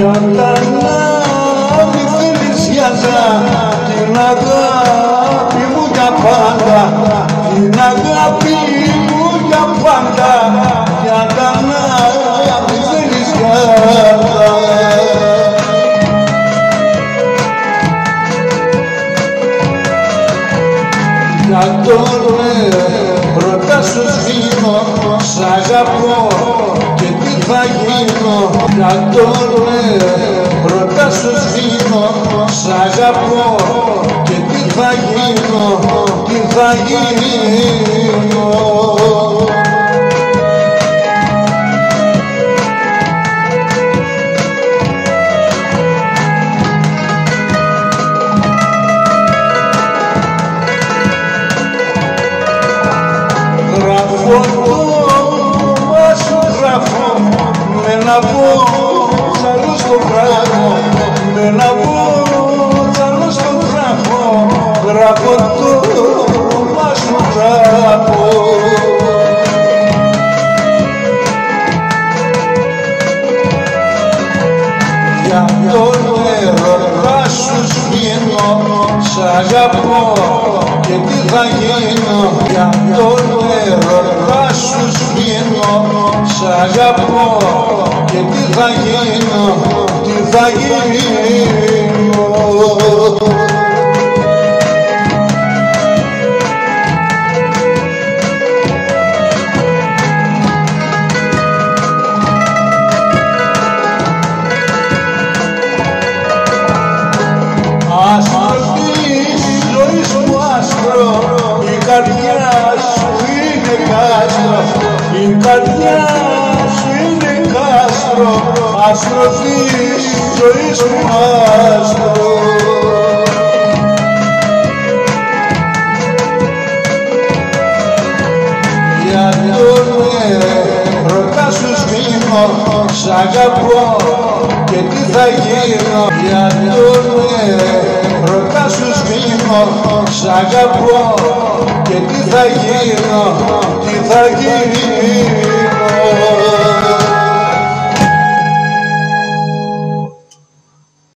Όταν μη θέλεις για την αγάπη μου για πάντα, την αγάπη μου για πάντα, για κανένα μη θέλεις για για τον πρώτα σου σβήνω, σ' αγαπώ και τι θα γίνω. Για τον πρώτα σου σβήνω, σ' αγαπώ και τι θα γίνω, τι θα γίνω. Γράφω το σου γράφω με ένα βότσαλο στον βράχο, με ένα βότσαλο στον βράχο, γράφω το σου γράφω. Για τον έρωτα σου σβήνω, σ' αγαπώ και τι θα γίνω. Για τον έρωτα σου σβήνω, σ' αγαπώ και τι θα γίνω, τι θα γίνω. Άστρο της ζωής μου άστρο, η καρδιά σου είναι κάστρο, η καρδιά σου είναι κάστρο, άστρο της ζωής μου άστρο. Για τον έρωτα σου σβήνω, σ' αγαπώ και τι θα γίνω. Για τον έρωτα σου σβήνω, σ' αγαπώ και τι θα γίνω, τι θα γίνω.